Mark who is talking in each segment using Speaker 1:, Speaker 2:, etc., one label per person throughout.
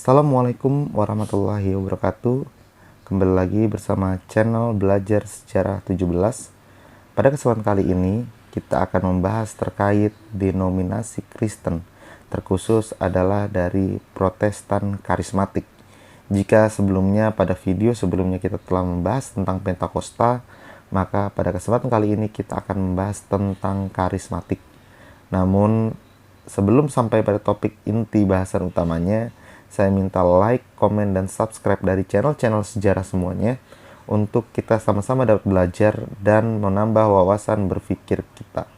Speaker 1: Assalamualaikum warahmatullahi wabarakatuh. Kembali lagi bersama channel Belajar Sejarah 17. Pada kesempatan kali ini kita akan membahas terkait denominasi Kristen, terkhusus adalah dari Protestan Karismatik. Jika sebelumnya pada video sebelumnya kita telah membahas tentang Pentakosta, maka pada kesempatan kali ini kita akan membahas tentang karismatik. Namun sebelum sampai pada topik inti bahasan utamanya, saya minta like, komen, dan subscribe dari channel-channel sejarah semuanya untuk kita sama-sama dapat belajar dan menambah wawasan berpikir kita.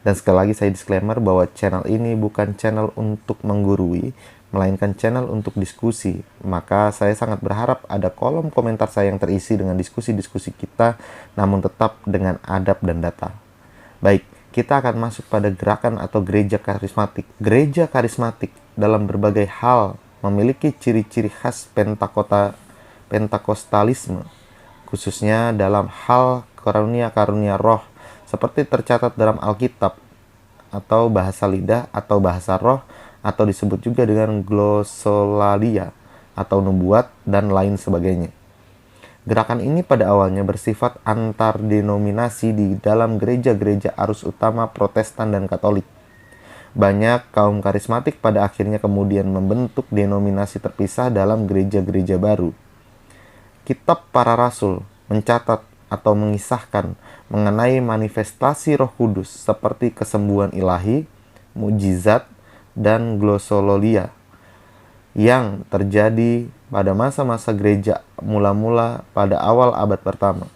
Speaker 1: Dan sekali lagi saya disclaimer bahwa channel ini bukan channel untuk menggurui, melainkan channel untuk diskusi. Maka saya sangat berharap ada kolom komentar saya yang terisi dengan diskusi-diskusi kita, namun tetap dengan adab dan data. Baik, kita akan masuk pada gerakan atau gereja karismatik. Gereja karismatik dalam berbagai hal memiliki ciri-ciri khas Pentakostalisme, khususnya dalam hal karunia-karunia roh, seperti tercatat dalam Alkitab, atau bahasa lidah, atau bahasa roh, atau disebut juga dengan glossolalia, atau nubuat, dan lain sebagainya. Gerakan ini pada awalnya bersifat antar denominasi di dalam gereja-gereja arus utama Protestan dan Katolik. Banyak kaum karismatik pada akhirnya kemudian membentuk denominasi terpisah dalam gereja-gereja baru. Kitab Para Rasul mencatat atau mengisahkan mengenai manifestasi Roh Kudus seperti kesembuhan ilahi, mukjizat, dan glossolalia yang terjadi pada masa-masa gereja mula-mula pada awal abad pertama.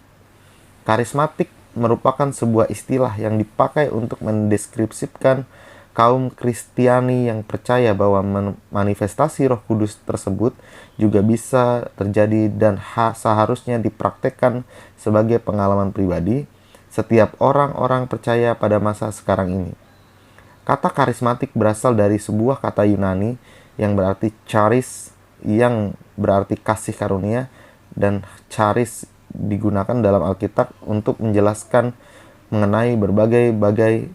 Speaker 1: Karismatik merupakan sebuah istilah yang dipakai untuk mendeskripsikan kaum Kristiani yang percaya bahwa manifestasi Roh Kudus tersebut juga bisa terjadi dan seharusnya dipraktekkan sebagai pengalaman pribadi setiap orang-orang percaya pada masa sekarang ini. Kata karismatik berasal dari sebuah kata Yunani yang berarti charis, yang berarti kasih karunia, dan charis digunakan dalam Alkitab untuk menjelaskan mengenai berbagai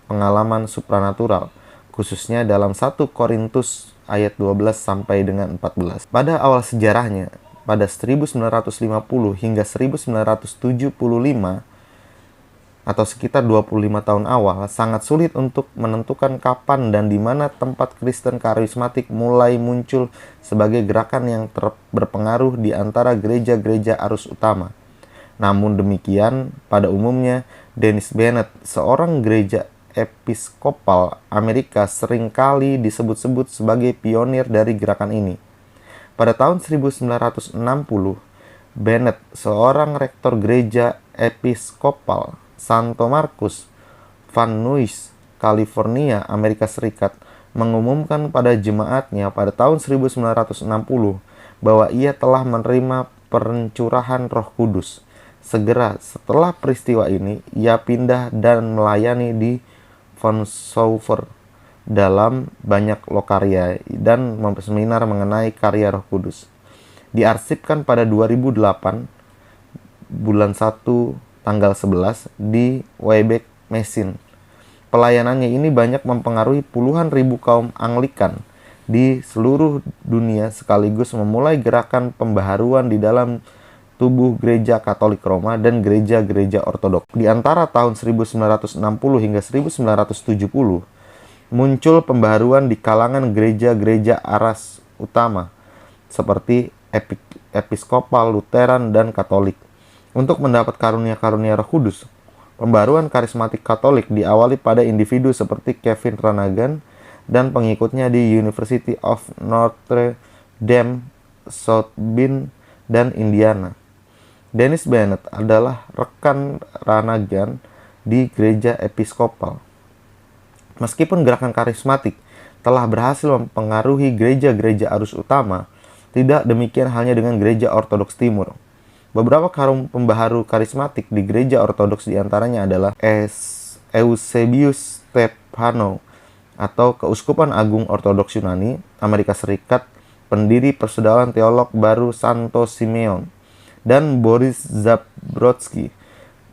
Speaker 1: pengalaman supranatural, khususnya dalam 1 Korintus ayat 12 sampai dengan 14. Pada awal sejarahnya, pada 1950 hingga 1975 atau sekitar 25 tahun awal, sangat sulit untuk menentukan kapan dan di mana tempat Kristen karismatik mulai muncul sebagai gerakan yang berpengaruh di antara gereja-gereja arus utama. Namun demikian, pada umumnya, Dennis Bennett, seorang gereja episkopal Amerika, seringkali disebut-sebut sebagai pionir dari gerakan ini. Pada tahun 1960, Bennett, seorang rektor gereja episkopal Santo Markus, Van Nuys, California, Amerika Serikat, mengumumkan pada jemaatnya pada tahun 1960 bahwa ia telah menerima pencurahan Roh Kudus. Segera setelah peristiwa ini, ia pindah dan melayani di Vancouver dalam banyak lokarya dan seminar mengenai karya Roh Kudus. Diarsipkan pada 2008 bulan 1 tanggal 11 di Quebec, Maine. Pelayanannya ini banyak mempengaruhi puluhan ribu kaum Anglikan di seluruh dunia sekaligus memulai gerakan pembaharuan di dalam tubuh gereja Katolik Roma dan gereja-gereja Ortodoks. Di antara tahun 1960 hingga 1970, muncul pembaharuan di kalangan gereja-gereja aras utama seperti episkopal, Lutheran, dan Katolik. Untuk mendapat karunia-karunia Roh Kudus, pembaharuan karismatik Katolik diawali pada individu seperti Kevin Ranagan dan pengikutnya di University of Notre Dame, South Bend, dan Indiana. Dennis Bennett adalah rekan Ranagan di gereja episkopal. Meskipun gerakan karismatik telah berhasil mempengaruhi gereja-gereja arus utama, tidak demikian halnya dengan gereja Ortodoks Timur. Beberapa kaum pembaharu karismatik di gereja Ortodoks diantaranya adalah Eusebius Stephanou atau Keuskupan Agung Ortodoks Yunani, Amerika Serikat, pendiri Persaudaraan Teolog Baru Santo Simeon, dan Boris Zabrodsky,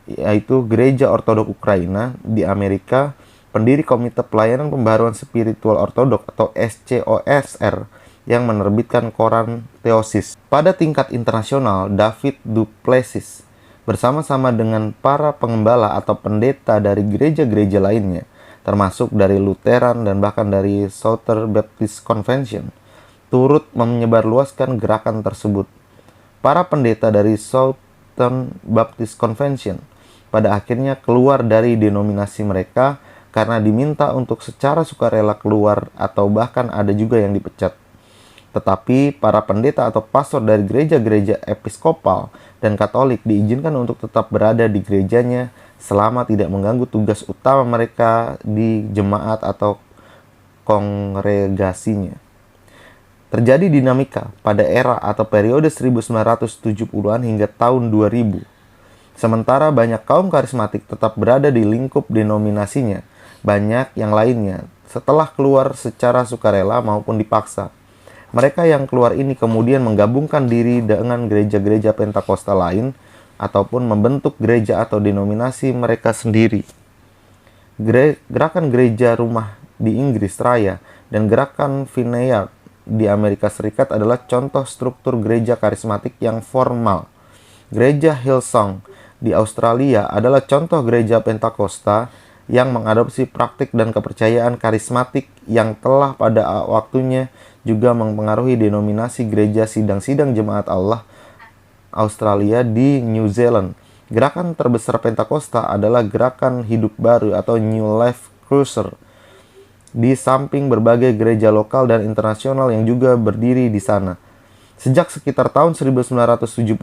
Speaker 1: yaitu Gereja Ortodoks Ukraina di Amerika, pendiri Komite Pelayanan Pembaharuan Spiritual Ortodoks atau SCOSR yang menerbitkan koran Theosis. Pada tingkat internasional, David du Plessis bersama-sama dengan para pengembala atau pendeta dari gereja-gereja lainnya, termasuk dari Lutheran dan bahkan dari Southern Baptist Convention, turut menyebarluaskan gerakan tersebut. Para pendeta dari Southern Baptist Convention pada akhirnya keluar dari denominasi mereka karena diminta untuk secara sukarela keluar atau bahkan ada juga yang dipecat. Tetapi para pendeta atau pastor dari gereja-gereja episkopal dan katolik diizinkan untuk tetap berada di gerejanya selama tidak mengganggu tugas utama mereka di jemaat atau kongregasinya. Terjadi dinamika pada era atau periode 1970-an hingga tahun 2000. Sementara banyak kaum karismatik tetap berada di lingkup denominasinya, banyak yang lainnya setelah keluar secara sukarela maupun dipaksa. Mereka yang keluar ini kemudian menggabungkan diri dengan gereja-gereja Pentakosta lain ataupun membentuk gereja atau denominasi mereka sendiri. Gerakan gereja rumah di Inggris Raya dan gerakan Vineyard di Amerika Serikat adalah contoh struktur gereja karismatik yang formal. Gereja Hillsong di Australia adalah contoh gereja Pentakosta yang mengadopsi praktik dan kepercayaan karismatik yang telah pada waktunya juga mempengaruhi denominasi gereja sidang-sidang jemaat Allah Australia di New Zealand. Gerakan terbesar Pentakosta adalah gerakan hidup baru atau New Life Cruiser, di samping berbagai gereja lokal dan internasional yang juga berdiri di sana. Sejak sekitar tahun 1975,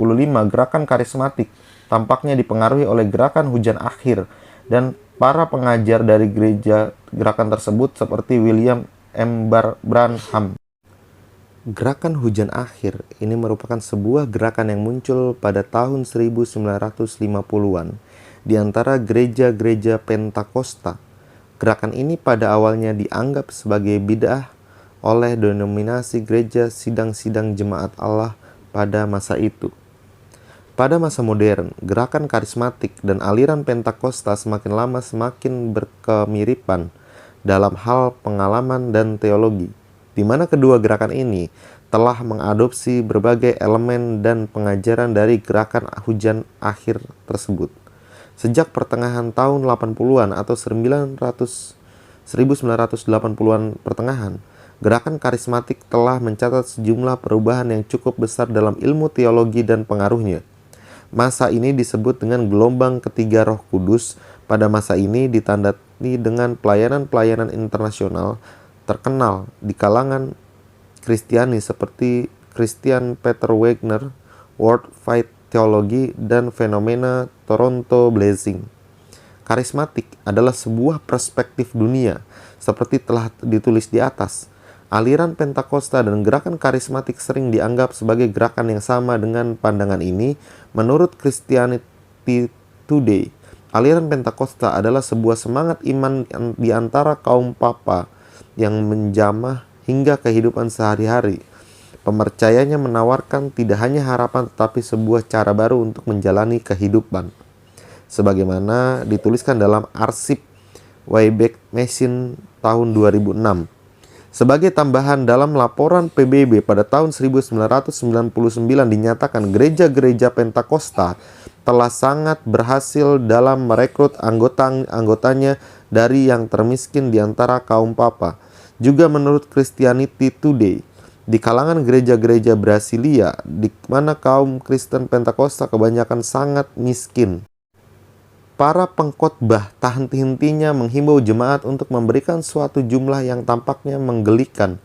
Speaker 1: gerakan karismatik tampaknya dipengaruhi oleh gerakan hujan akhir dan para pengajar dari gereja gerakan tersebut seperti William M. Branham. Gerakan hujan akhir ini merupakan sebuah gerakan yang muncul pada tahun 1950-an di antara gereja-gereja Pentakosta. Gerakan ini pada awalnya dianggap sebagai bid'ah oleh denominasi gereja sidang-sidang jemaat Allah pada masa itu. Pada masa modern, gerakan karismatik dan aliran Pentakosta semakin lama semakin berkemiripan dalam hal pengalaman dan teologi, di mana kedua gerakan ini telah mengadopsi berbagai elemen dan pengajaran dari gerakan hujan akhir tersebut. Sejak pertengahan tahun 80-an atau 1980-an pertengahan, gerakan karismatik telah mencatat sejumlah perubahan yang cukup besar dalam ilmu teologi dan pengaruhnya. Masa ini disebut dengan gelombang ketiga Roh Kudus. Pada masa ini ditandai dengan pelayanan-pelayanan internasional terkenal di kalangan Kristiani seperti Christian Peter Wagner, World Fight Theology, dan fenomena Toronto Blazing. Karismatik adalah sebuah perspektif dunia, seperti telah ditulis di atas. Aliran Pentakosta dan gerakan karismatik sering dianggap sebagai gerakan yang sama dengan pandangan ini. Menurut Christianity Today, aliran Pentakosta adalah sebuah semangat iman di antara kaum papa yang menjamah hingga kehidupan sehari-hari. Pemercayanya menawarkan tidak hanya harapan tetapi sebuah cara baru untuk menjalani kehidupan. Sebagaimana dituliskan dalam arsip Wayback Machine tahun 2006. Sebagai tambahan, dalam laporan PBB pada tahun 1999 dinyatakan gereja-gereja Pentakosta telah sangat berhasil dalam merekrut anggotanya dari yang termiskin di antara kaum papa. Juga menurut Christianity Today, di kalangan gereja-gereja Brasilia, di mana kaum Kristen Pentakosta kebanyakan sangat miskin, para pengkhotbah tak henti-hentinya menghimbau jemaat untuk memberikan suatu jumlah yang tampaknya menggelikan.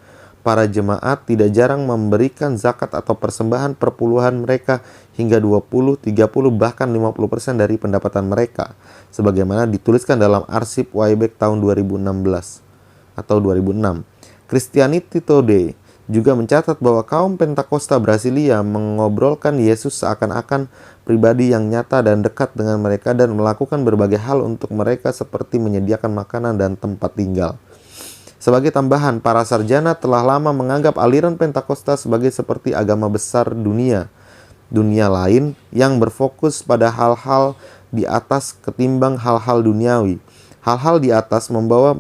Speaker 1: Para jemaat tidak jarang memberikan zakat atau persembahan perpuluhan mereka hingga 20, 30, bahkan 50% dari pendapatan mereka. Sebagaimana dituliskan dalam arsip Wayback tahun 2016 atau 2006. Christianity Today juga mencatat bahwa kaum Pentakosta Brasilia mengobrolkan Yesus seakan-akan pribadi yang nyata dan dekat dengan mereka dan melakukan berbagai hal untuk mereka seperti menyediakan makanan dan tempat tinggal. Sebagai tambahan, para sarjana telah lama menganggap aliran Pentakosta sebagai seperti agama besar dunia lain yang berfokus pada hal-hal di atas ketimbang hal-hal duniawi. Hal-hal di atas membawa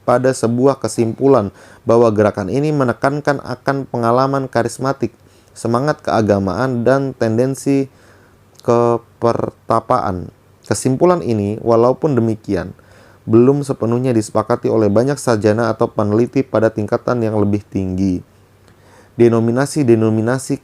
Speaker 1: pada sebuah kesimpulan bahwa gerakan ini menekankan akan pengalaman karismatik, semangat keagamaan, dan tendensi kepertapaan. Kesimpulan ini, walaupun demikian, belum sepenuhnya disepakati oleh banyak sarjana atau peneliti pada tingkatan yang lebih tinggi. Denominasi-denominasi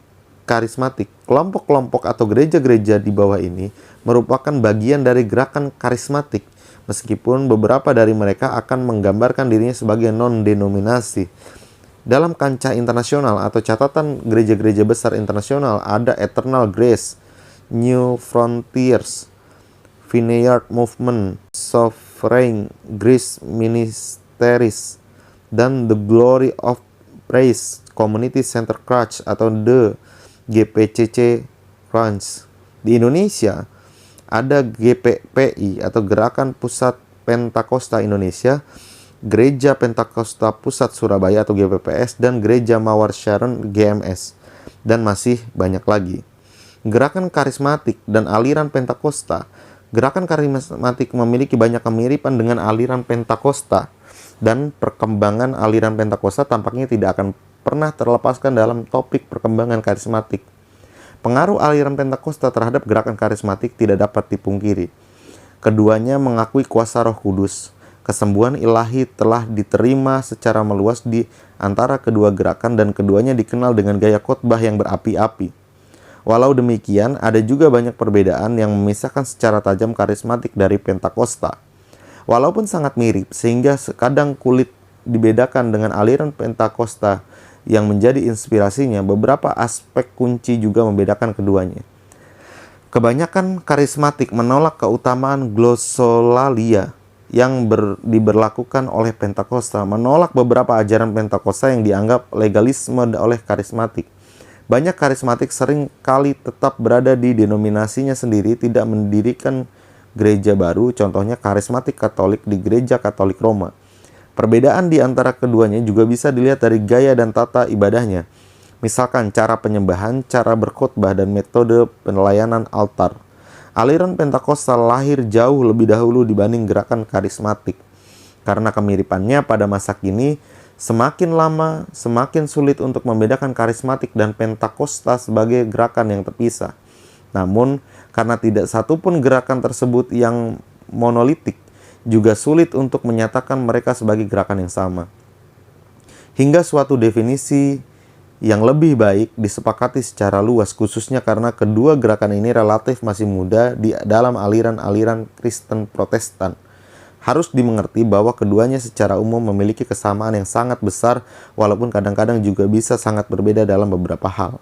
Speaker 1: karismatik, kelompok-kelompok atau gereja-gereja di bawah ini merupakan bagian dari gerakan karismatik, meskipun beberapa dari mereka akan menggambarkan dirinya sebagai non-denominasi. Dalam kancah internasional atau catatan gereja-gereja besar internasional ada Eternal Grace, New Frontiers, Vineyard Movement, Sovereign Grace Ministries, dan The Glory of Praise Community Center Church atau The GPCC France. Di Indonesia ada GPPI atau Gerakan Pusat Pentakosta Indonesia, Gereja Pentakosta Pusat Surabaya atau GPPS, dan Gereja Mawar Sharon GMS, dan masih banyak lagi. Gerakan karismatik dan aliran Pentakosta. Gerakan karismatik memiliki banyak kemiripan dengan aliran Pentakosta, dan perkembangan aliran Pentakosta tampaknya tidak akan pernah terlepaskan dalam topik perkembangan karismatik. Pengaruh aliran Pentakosta terhadap gerakan karismatik tidak dapat dipungkiri. Keduanya mengakui kuasa Roh Kudus. Kesembuhan ilahi telah diterima secara meluas di antara kedua gerakan dan keduanya dikenal dengan gaya khotbah yang berapi-api. Walau demikian, ada juga banyak perbedaan yang memisahkan secara tajam karismatik dari Pentakosta. Walaupun sangat mirip, sehingga kadang kulit dibedakan dengan aliran Pentakosta yang menjadi inspirasinya, beberapa aspek kunci juga membedakan keduanya. Kebanyakan karismatik menolak keutamaan glossolalia yang diberlakukan oleh Pentakosta, menolak beberapa ajaran Pentakosta yang dianggap legalisme oleh karismatik. Banyak karismatik sering kali tetap berada di denominasinya sendiri, tidak mendirikan gereja baru, contohnya karismatik Katolik di Gereja Katolik Roma. Perbedaan di antara keduanya juga bisa dilihat dari gaya dan tata ibadahnya. Misalkan cara penyembahan, cara berkhotbah, dan metode pelayanan altar. Aliran Pentakosta lahir jauh lebih dahulu dibanding gerakan karismatik. Karena kemiripannya pada masa kini, semakin lama semakin sulit untuk membedakan karismatik dan Pentakosta sebagai gerakan yang terpisah. Namun, karena tidak satupun gerakan tersebut yang monolitik, juga sulit untuk menyatakan mereka sebagai gerakan yang sama. Hingga suatu definisi yang lebih baik disepakati secara luas, khususnya karena kedua gerakan ini relatif masih muda di dalam aliran-aliran Kristen Protestan. Harus dimengerti bahwa keduanya secara umum memiliki kesamaan yang sangat besar, walaupun kadang-kadang juga bisa sangat berbeda dalam beberapa hal.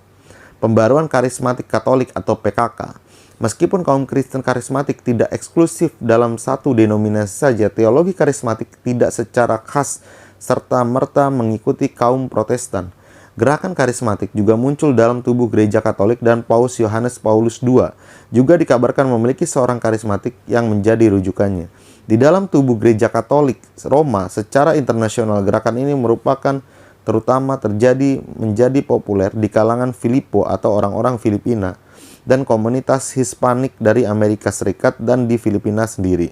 Speaker 1: Pembaruan karismatik Katolik atau PKK. Meskipun kaum Kristen karismatik tidak eksklusif dalam satu denominasi saja, teologi karismatik tidak secara khas serta-merta mengikuti kaum Protestan. Gerakan karismatik juga muncul dalam tubuh Gereja Katolik, dan Paus Yohanes Paulus II juga dikabarkan memiliki seorang karismatik yang menjadi rujukannya. Di dalam tubuh Gereja Katolik Roma secara internasional, gerakan ini merupakan terutama menjadi populer di kalangan Filippo atau orang-orang Filipina, dan komunitas Hispanik dari Amerika Serikat dan di Filipina sendiri.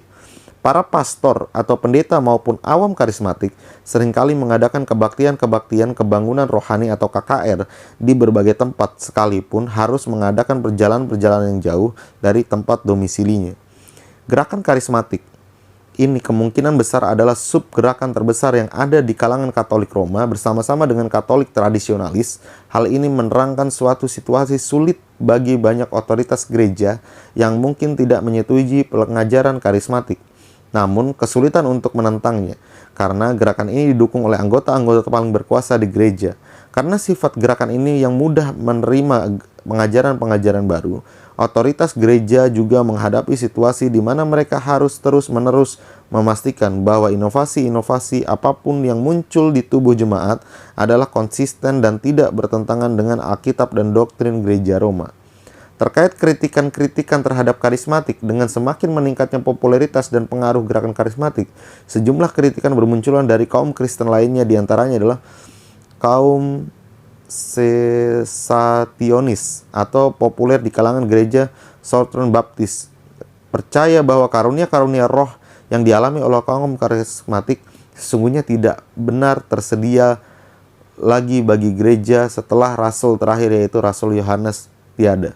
Speaker 1: Para pastor atau pendeta maupun awam karismatik seringkali mengadakan kebaktian-kebaktian kebangunan rohani atau KKR di berbagai tempat, sekalipun harus mengadakan perjalanan-perjalanan yang jauh dari tempat domisilinya. Gerakan karismatik ini kemungkinan besar adalah subgerakan terbesar yang ada di kalangan Katolik Roma bersama-sama dengan Katolik tradisionalis. Hal ini menerangkan suatu situasi sulit bagi banyak otoritas gereja yang mungkin tidak menyetujui pengajaran karismatik, namun kesulitan untuk menentangnya, karena gerakan ini didukung oleh anggota-anggota paling berkuasa di gereja. Karena sifat gerakan ini yang mudah menerima pengajaran-pengajaran baru, otoritas gereja juga menghadapi situasi di mana mereka harus terus-menerus memastikan bahwa inovasi-inovasi apapun yang muncul di tubuh jemaat adalah konsisten dan tidak bertentangan dengan Alkitab dan doktrin gereja Roma. Terkait kritikan-kritikan terhadap karismatik, dengan semakin meningkatnya popularitas dan pengaruh gerakan karismatik, sejumlah kritikan bermunculan dari kaum Kristen lainnya, diantaranya adalah kaum Sesationis atau populer di kalangan gereja Southern Baptist, percaya bahwa karunia-karunia roh yang dialami oleh kaum karismatik Sesungguhnya tidak benar tersedia lagi bagi gereja setelah rasul terakhir, yaitu Rasul Yohanes, tiada.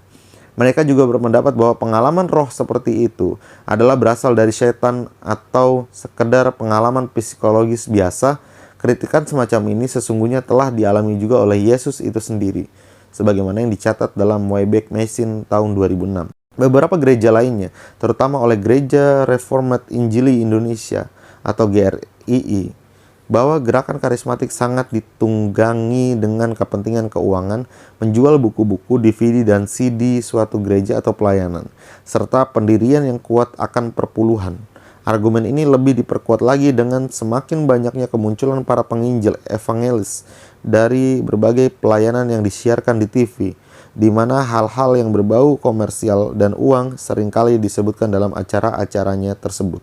Speaker 1: Mereka juga berpendapat bahwa pengalaman roh seperti itu adalah berasal dari setan atau sekedar pengalaman psikologis biasa. Kritikan semacam ini sesungguhnya telah dialami juga oleh Yesus itu sendiri, sebagaimana yang dicatat dalam Wayback Machine tahun 2006. Beberapa gereja lainnya, terutama oleh Gereja Reformed Injili Indonesia atau GRII, bahwa gerakan karismatik sangat ditunggangi dengan kepentingan keuangan, menjual buku-buku, DVD, dan CD suatu gereja atau pelayanan, serta pendirian yang kuat akan perpuluhan. Argumen ini lebih diperkuat lagi dengan semakin banyaknya kemunculan para penginjil evangelis dari berbagai pelayanan yang disiarkan di TV, di mana hal-hal yang berbau komersial dan uang seringkali disebutkan dalam acara-acaranya tersebut.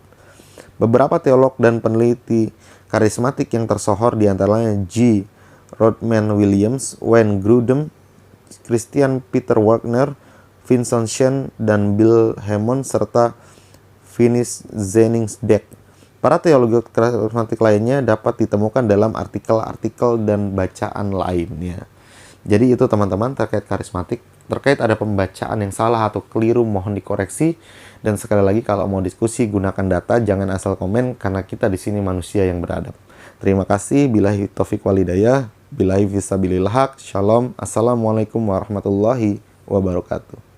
Speaker 1: Beberapa teolog dan peneliti karismatik yang tersohor diantaranya G. Rodman Williams, Wayne Grudem, Christian Peter Wagner, Vincent Shen, dan Bill Hammond, serta Finis Zenningsdek. Para teologi karismatik lainnya dapat ditemukan dalam artikel-artikel dan bacaan lainnya. Jadi itu teman-teman terkait karismatik. Terkait ada pembacaan yang salah atau keliru, mohon dikoreksi. Dan sekali lagi, kalau mau diskusi gunakan data, jangan asal komen, karena kita di sini manusia yang beradab. Terima kasih. Billahi taufiq walhidayah. Billahi fisabilil haq. Shalom. Assalamualaikum warahmatullahi wabarakatuh.